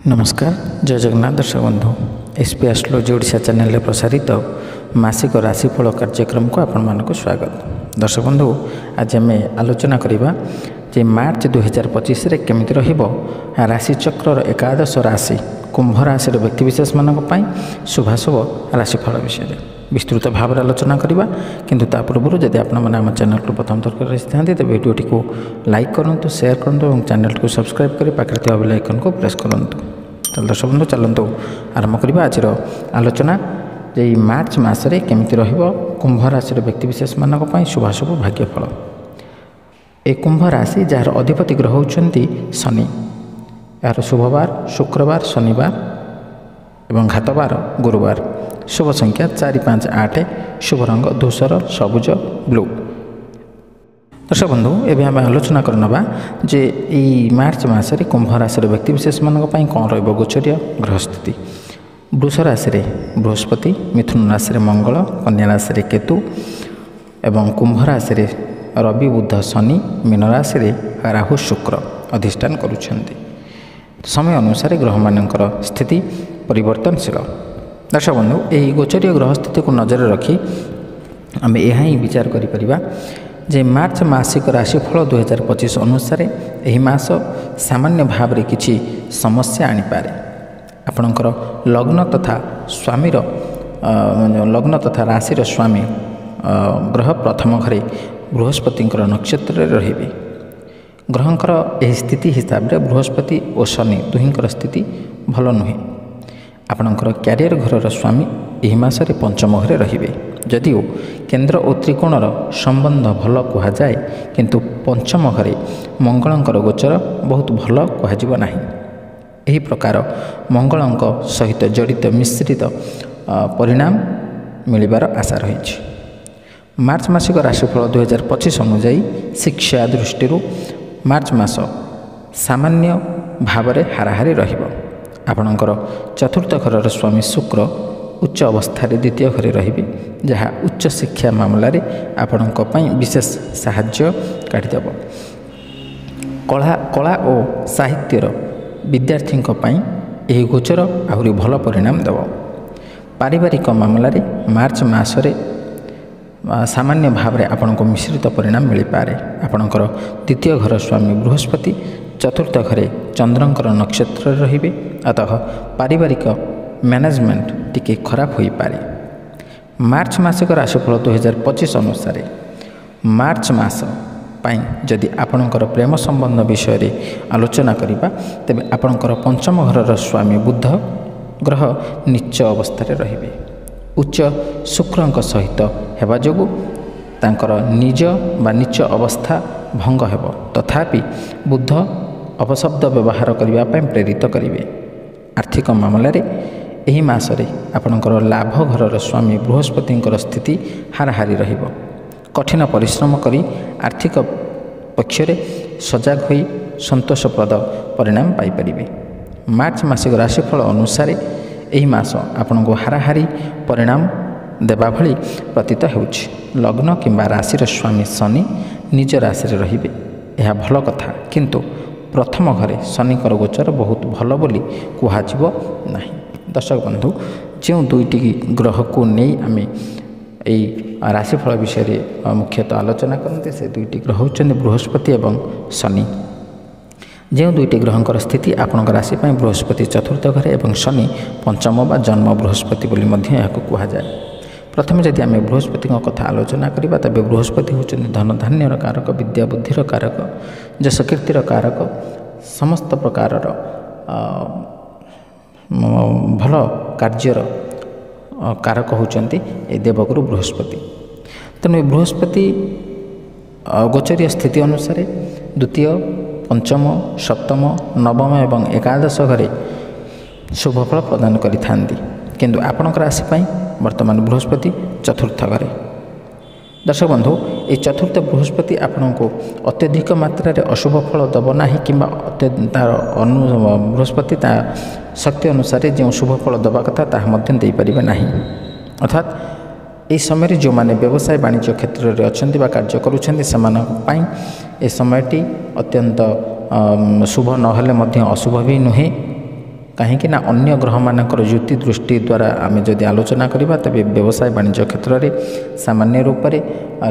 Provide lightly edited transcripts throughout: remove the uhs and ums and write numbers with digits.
नमस्कार जय जगन्नाथ दर्शक बंधु एसपी एस्ट्रोलॉजी ओडिशा चैनल में प्रसारित मासिक राशिफल कार्यक्रम को आपण मानक स्वागत। दर्शक बंधु आज आम आलोचना करवा जे मार्च 2025 रे केमिति रहिबो राशिचक्र एकादश राशि कुंभ राशि व्यक्तिविशेष मानक शुभाशुभ राशिफल विषय विस्तृत भाव में आलोचना करवा। किंतु ता पूर्व जदि आप आम चैनल को प्रथम थर रही तो वीडियोटी को लाइक करूँ, शेयर करूँ और चैनल को सब्सक्राइब कर पाखे बेल आइकन को प्रेस करूँ। तो दर्शक बंधु चलतु आरंभ करवा आज आलोचना जे मार्च मसरे केमिति रहिबो कुंभ राशि व्यक्तिविशेष मानक शुभाशुभ भाग्यफल। ए कुंभ राशि जार अधिपति ग्रह होउछन्ति शनि, यार शुभवार शुक्रवार शनिवार एवं घातवार गुरुवार। शुभ संख्या 4, 5, 8, शुभ रंग धूसर सबुज ब्लू। दर्शक बंधु एवं आम आलोचना करनबा जे ई मार्च मसरे कुंभ राशि व्यक्तिविशेष मानक कौन रहिबो गोचरीय ग्रह स्थिति। वृष राशि बृहस्पति, मिथुन राशि मंगल, कन्या राशि केतु एवं कुंभ राशि रवि बुध शनि, मीन राशि राहु शुक्र अधिष्ठान करुछन्ति। समय अनुसार ग्रह मानकर स्थिति परिवर्तनशील। दर्शक बंधु यही गोचरीय ग्रह स्थिति को नजर रखी आम यह विचार करिपरिबा जे मार्च मासिक राशिफल 2025 अनुसार यही मास सामान्य भाव में किछि समस्या आनीपारे। आपणकर लग्न तथा स्वामीर लग्न तथा राशिर स्वामी ग्रह प्रथम घरे बृहस्पति नक्षत्र रहिबे। ग्रहंकर यह स्थिति हिसाब से बृहस्पति और शनि दुहींकर स्थिति भल नुहे। आपणकर क्यारियर घरर स्वामी यही मासरे पंचम घरे रहिबे। जदिओ केंद्र और त्रिकोणर संबंध भल कह जाए किंतु पंचम घरे मंगलंकर गोचर बहुत भल कह नाही। यही प्रकार मंगलंक सहित जड़ित मिश्रित परिणाम मिलबार आशा रही। मार्च मासिक राशिफल 2025 अनुଯାयी शिक्षा दृष्टि मार्च मास सामान्य भाव में हाराहारी रहिबो। आपणकर चतुर्थ घरर स्वामी शुक्र उच्च अवस्था द्वितीय घरे रहिबे, जहाँ उच्च शिक्षा मामला रे आपणक पई विशेष साहाय्य काटिदेब। कला और साहित्यर विद्यार्थी यही गोचर आहुरी भल परिणाम देव। पारिवारिक मामला रे मार्च मासरे सामान्य भाव में आपन को मिश्रित परिणाम मिल पारे। आपणकर द्वितीय घर स्वामी बृहस्पति चतुर्थ घरे चंद्रंकर नक्षत्र रहिबे, अतः पारिवारिक मैनेजमेंट टिके खराब हो पारे। मार्च मासिक राशिफल 2025 अनुसार मार्च मास पाई जदि आपणकर प्रेम संबंध विषय रे आलोचना करिबा तेबे आपणकर पंचम घरर स्वामी बुध ग्रह नीच अवस्था रहिबे। उच्च शुक्रंक सहित हेबा जोगु तांकर निज बा नीच अवस्था भंग हेब, तथापि बुध अपशब्द व्यवहार करने प्रेरित करेंगे। आर्थिक मामलें यही मसरे आपणकर लाभ घरर स्वामी बृहस्पति स्थिति हाराहारी रहिबो। कठिन परिश्रम करी आर्थिक पक्षरे सजग होई संतोषप्रद परिणाम पाइपर। मार्च मासिक राशिफल अनुसार यही मास आपन को हाराहारी परिणाम देवा भली प्रतीत होउछि। लग्न किंबा राशिर स्वामी शनि निज राशि रहिबे, यह भल कथा, किंतु प्रथम घरे शनिकर गोचर बहुत भल बोली कुहाजिबो नाही। दर्शक बंधु जो दुईटी ग्रह को नहीं आम यही राशिफल विषय मुख्यतः आलोचना करते से दुईटी ग्रह होउछन्ति बृहस्पति एवं शनि। जो दुईटी ग्रहंकर स्थिति आपणकर राशि बृहस्पति चतुर्थ घरे एवं शनि पंचम बा जन्म बृहस्पति बोली मध्य याको कुहा जाए। प्रथम जदि आम बृहस्पति कथा आलोचना करवा तेज बृहस्पति होउछन्ति धन धान्यर कारक, विद्या बुद्धिर कारक, यश कीर्तिर कारक, समस्त प्रकार भल कार्यर कारक होउछन्ति ए देवगुरु बृहस्पति। तेणु बृहस्पति गोचरीय स्थिति अनुसार द्वितीय, पंचम, सप्तम, नवम एवं एकादश घरे शुभफल प्रदान करिथान्ति, किंतु आपणकर राशि वर्तमान बृहस्पति चतुर्थ घरे। दर्शक बंधु ये चतुर्थ बृहस्पति आपण को अत्यधिक मात्रा रे अशुभ फल दब नाही किंबा तार बृहस्पति ता शक्ति अनुसार जो शुभ फल दबा कथा ताहा मध्य दे परिबे नाही। अर्थात ये समय जो माने व्यवसाय वाणिज्य क्षेत्र में अच्छा कार्य करुँच ए समयटी अत्यंत शुभ नहले अशुभ भी नुहे। कहीं अन्य ग्रह मानकर ज्योति दृष्टि द्वारा आम जदि आलोचना करवा तेज व्यवसाय वाणिज्य क्षेत्र में सामान्य रूप से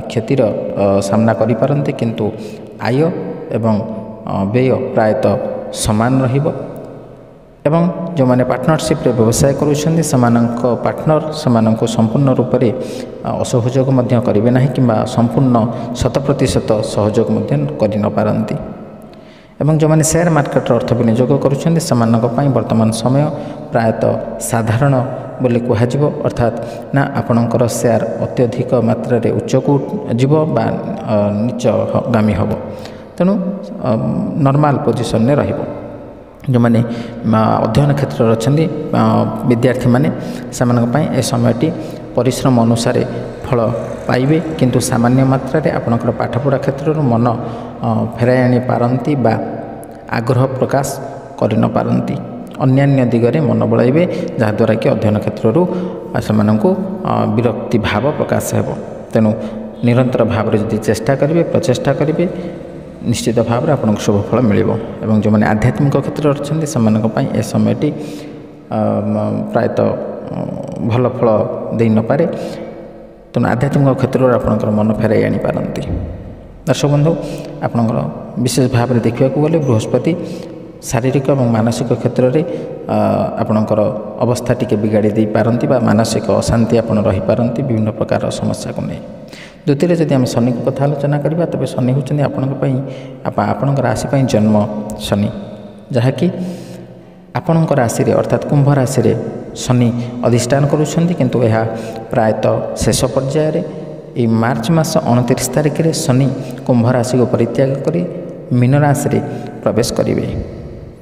क्षतिर सामना करें किंतु आय एवं व्यय प्रायतः समान रहिबो एवं जो मैंने पार्टनरशिप रे व्यवसाय करुछन्ति समानक पार्टनर समानक संपूर्ण रूप से असहयोग मध्य करिवे नाही किंबा संपूर्ण 100% सहयोग मध्य करि न पारंती एवं जो मैंने शेयर मार्केट अर्थ विनियोग करुछन्ति समानक पई वर्तमान समय प्रायतः साधारण बोली कहुव अर्थात ना आपणकर शेयर अत्यधिक मात्रा रे उच्च को जीव बा नीचगामी हम तेणु नॉर्मल पोजिशन में रहिबो जो मैंने अध्ययन क्षेत्र अच्छा विद्यार्थी माने ए समयटी परिश्रम अनुसार फल पाइबे किंतु सामान्य मात्रा रे आपणकर पाठपढ़ा क्षेत्र मन फेराई आनी पारंती बा आग्रह प्रकाश करि न पारंती अन्यान्य दिगरे मन बड़ाइबे जहाँद्वारा कि अध्ययन क्षेत्रु से विरक्ति भाव प्रकाश हेब तेणु निरंतर भाव में जदि चेष्टा करेंगे प्रचेषा करेंगे निश्चित भाव में आपको शुभ फल मिल एवं जो मैंने आध्यात्मिक क्षेत्र अच्छा से समयटी प्रायतः भल फल दे न पारे तेणु आध्यात्मिक क्षेत्र में आपंकर मन फेराई आनी पारंती। दर्शक बंधु आपंकर विशेष भाव में देखा गले बृहस्पति शारीरिक और मानसिक क्षेत्र में आपणकर अवस्था टी बिगाड़ी दे पारंती बा मानसिक अशांति आप रही पारंती विभिन्न प्रकार समस्या को नहीं। द्वितीय जदि आम शनि को कथा आलोचना करवा तेज शनि होती आपण राशि जन्म शनि जहाँकि आपण राशि अर्थात कुंभ राशि शनि अधिष्ठान करुँच किंतु यह प्रायतः शेष पर्यायर ये मार्च मास 29 तारिख में शनि कुंभ राशि को परित्याग कर मीन राशि प्रवेश करेंगे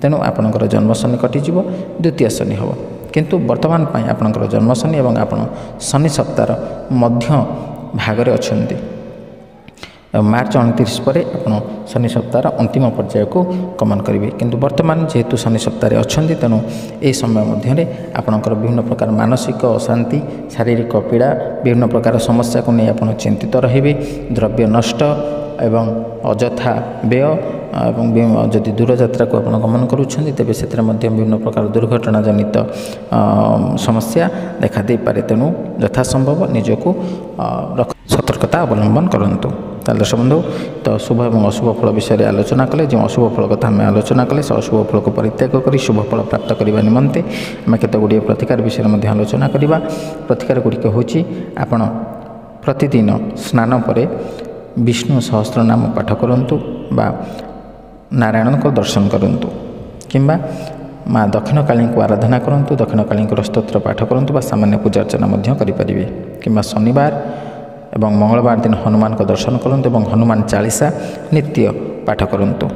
तेणु आपणकर जन्म शनि कटिଯିव द्वितीय शनि हम किंतु वर्तमान आपणकर जन्म शनि और आपण शनि सप्ताह मध्य भागरे अच्छे मार्च 29 पर आप शनि सप्ताह अंतिम पर्याय को गमन करेंगे किंतु वर्तमान जेहेतु शनि सप्ताह अच्छा तेणु यह समय मध्य आपणकर विभिन्न प्रकार मानसिक अशांति शारीरिक पीड़ा विभिन्न प्रकार समस्या को नहीं आप चिंतित रहिबे द्रव्य नष्ट एवं अजथा व्यय एवं जदि दूर यात्रा को आप गमन करुँच तेज से विभिन्न प्रकार दुर्घटना जनित समस्या देखा दे पारे तेणु यथासंभव निजको सतर्कता अवलंबन करूँ। दर्शक बंधु तो शुभ और अशुभ फल विषय आलोचना कले जो अशुभ फल कथा आम आलोचना कले से अशुभ फल को परित्याग कर शुभ फल प्राप्त करने निमंते आम केत गुड़िए प्रतिकार विषय आलोचना करवा। प्रतिकार गुड़िक हूँ आपण प्रतिदिन स्नान पर विष्णु सहस्र नाम पाठ करूँ बा नारायण को दर्शन करूँ किंबा माँ दक्षिण काली को आराधना करूँ दक्षिण काली स्तोत्र पाठ करूँ बा सामान्य पूजा अर्चना करें कि शनिवार एवं मंगलवार दिन हनुमान को दर्शन करूँ और हनुमान चालीसा नित्य पाठ करूँ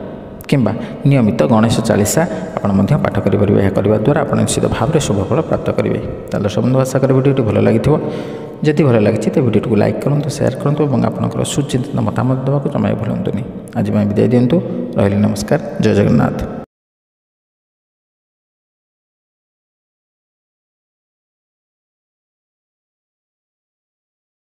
किंबा नियमित गणेश चालीसा आप पाठ करेंगे यह करने द्वारा आप निश्चित भाव में शुभ फल प्राप्त करेंगे। दर्शक बंधु आशा करी भिडियो भल लगी जदि भल लगी तो भिडियो को लाइक करूँ शेयर करूँ और आपंकर सुचिंतित मतामत देवाक जमा भूलुनि। आज विदाय दिंतु रही नमस्कार जय जगन्नाथ।